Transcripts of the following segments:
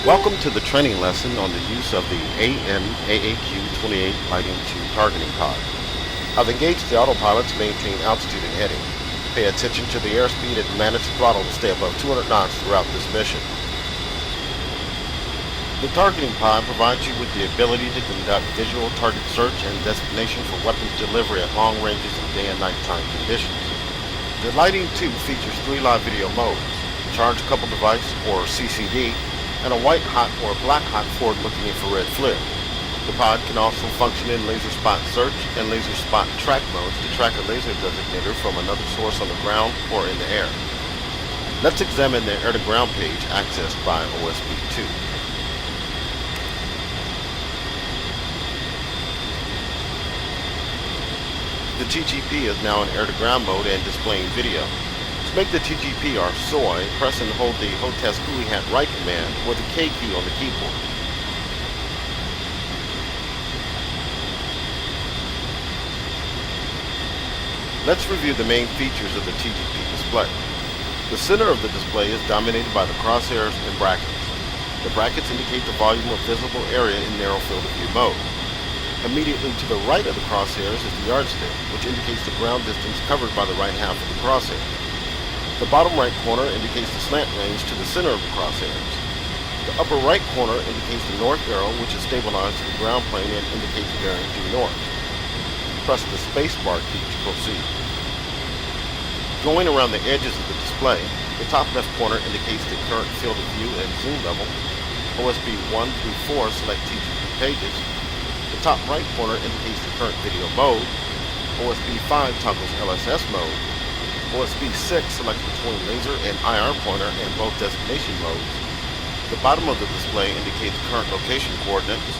Welcome to the training lesson on the use of the AAQ-28 LITENING-2 targeting pod. I've engaged the autopilot to maintain altitude and heading. Pay attention to the airspeed and manage the throttle to stay above 200 knots throughout this mission. The targeting pod provides you with the ability to conduct visual target search and designation for weapons delivery at long ranges in day and nighttime conditions. The LITENING-2 features 3 live video modes: charge coupled device or CCD, and a white hot or black hot forward-looking infrared flare. The pod can also function in laser spot search and laser spot track modes to track a laser designator from another source on the ground or in the air. Let's examine the air-to-ground page accessed by OSP2. The TGP is now in air-to-ground mode and displaying video. To make the TGP or SOI, press and hold the HOTAS GUI hat right command or the K key on the keyboard. Let's review the main features of the TGP display. The center of the display is dominated by the crosshairs and brackets. The brackets indicate the volume of visible area in narrow field of view mode. Immediately to the right of the crosshairs is the yardstick, which indicates the ground distance covered by the right half of the crosshair. The bottom right corner indicates the slant range to the center of the crosshairs. The upper right corner indicates the north arrow, which is stabilized to the ground plane and indicates bearing due north. Press the spacebar key to proceed. Going around the edges of the display, the top left corner indicates the current field of view and zoom level. OSP 1 through 4 select TGP pages. The top right corner indicates the current video mode. OSP 5 toggles LSS mode. OSP 6 selects between laser and IR pointer and both destination modes. The bottom of the display indicates current location coordinates.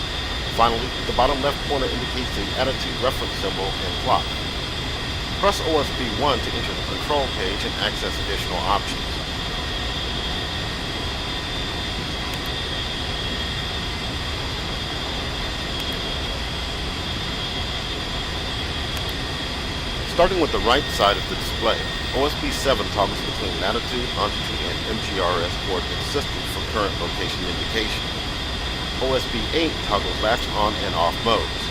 Finally, the bottom left corner indicates the attitude reference symbol and clock. Press OSP 1 to enter the control page and access additional options. Starting with the right side of the display, OSP 7 toggles between latitude, longitude, and MGRS coordinate systems for current location indication. OSP 8 toggles latch on and off modes.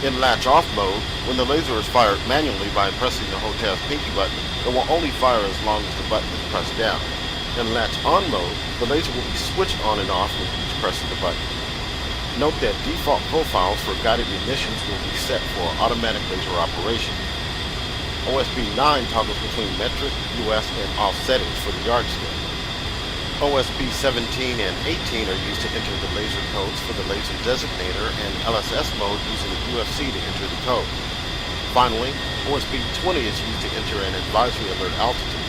In latch off mode, when the laser is fired manually by pressing the HOTAS pinky button, it will only fire as long as the button is pressed down. In latch on mode, the laser will be switched on and off with each press of the button. Note that default profiles for guided munitions will be set for automatic laser operation. OSP 9 toggles between metric, US, and off settings for the yardstick. OSP 17 and 18 are used to enter the laser codes for the laser designator and LSS mode using the UFC to enter the code. Finally, OSP 20 is used to enter an advisory alert altitude.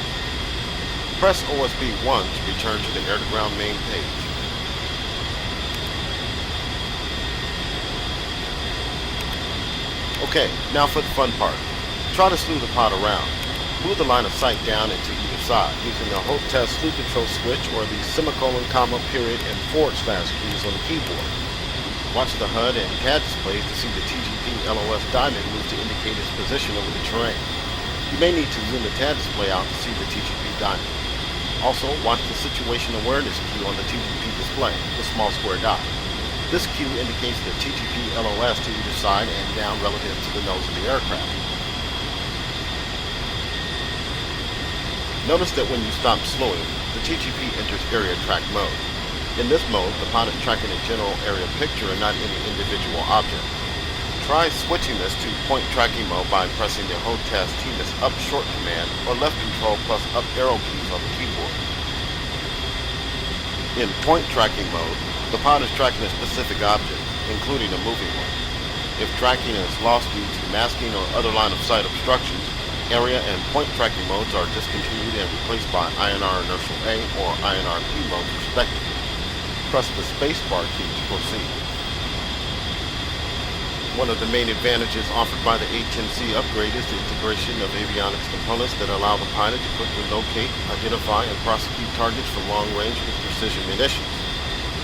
Press OSP 1 to return to the air-to-ground main page. Okay, now for the fun part. Try to slew the pod around. Move the line of sight down and to either side using the HOTAS slew control switch or the semicolon, comma, period, and / keys on the keyboard. Watch the HUD and CAD displays to see the TGP LOS diamond move to indicate its position over the terrain. You may need to zoom the CAD display out to see the TGP diamond. Also, watch the situation awareness cue on the TGP display, the small square dot. This cue indicates the TGP LOS to either side and down relative to the nose of the aircraft. Notice that when you stop slowing, the TGP enters area track mode. In this mode, the pod is tracking a general area picture and not any individual object. Try switching this to point tracking mode by pressing the HOTAS TMIS up short command or left control plus up arrow keys on the keyboard. In point tracking mode, the pod is tracking a specific object, including a moving one. If tracking is lost due to masking or other line of sight obstructions, area and point tracking modes are discontinued and replaced by INR inertial A or INR P modes respectively. Press the spacebar key to proceed. One of the main advantages offered by the A-10C upgrade is the integration of avionics components that allow the pilot to quickly locate, identify, and prosecute targets from long range with precision munitions.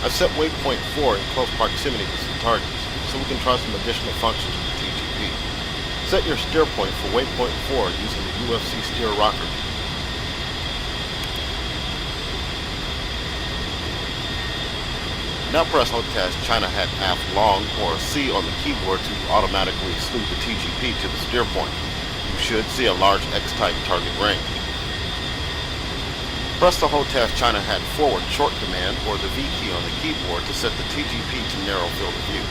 I've set waypoint 4 in close proximity to some targets, so we can try some additional functions with the TGP. Set your steer point for waypoint 4 using the UFC steer rocker. Now press Hold Task China Hat Aft Long or C on the keyboard to automatically exclude the TGP to the steer point. You should see a large X-type target range. Press the Hold Task China Hat Forward Short command or the V key on the keyboard to set the TGP to narrow field of view.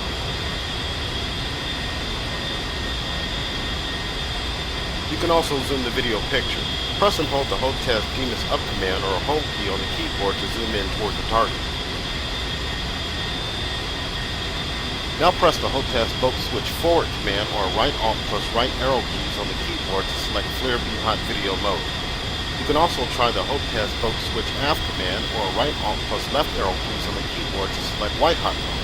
You can also zoom the video picture. Press and hold the Hold Task Genius Up command or Hold key on the keyboard to zoom in toward the target. Now press the Hold Task Boat Switch Forward command or right Alt plus right arrow keys on the keyboard to select Clear Beamhot Video Mode. You can also try the Hold Task Boat Switch Aft command or right Alt plus left arrow keys on the keyboard to select White Hot Mode.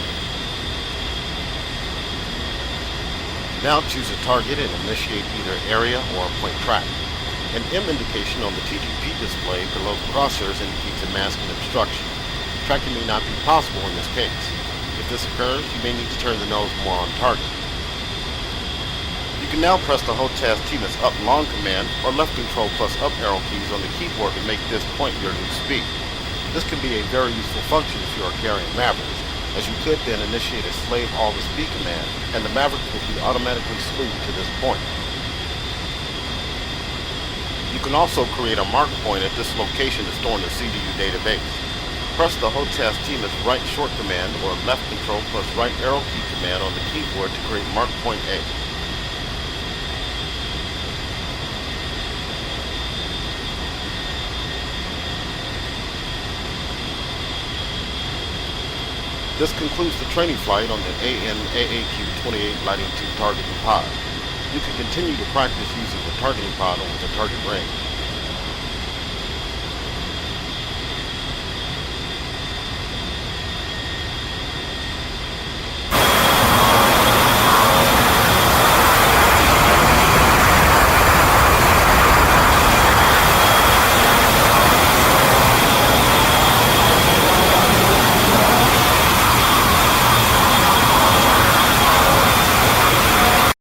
Now choose a target and initiate either area or point track. An M indication on the TGP display below the crosshairs indicates a mask and obstruction. Tracking may not be possible in this case. If this occurs, you may need to turn the nose more on target. You can now press the Hold Task T-Miss Up Long command or left control plus up arrow keys on the keyboard to make this point your new speed. This can be a very useful function if you are carrying Mavericks, as you could then initiate a slave all the speed command and the Maverick will be automatically slewed to this point. You can also create a mark point at this location to store in the CDU database. Press the Hold Task T-Miss Right Short command or left control plus right arrow key command on the keyboard to create mark point A. This concludes the training flight on the AAQ-28 LITENING-2 targeting pod. You can continue to practice using the targeting pod over the target range.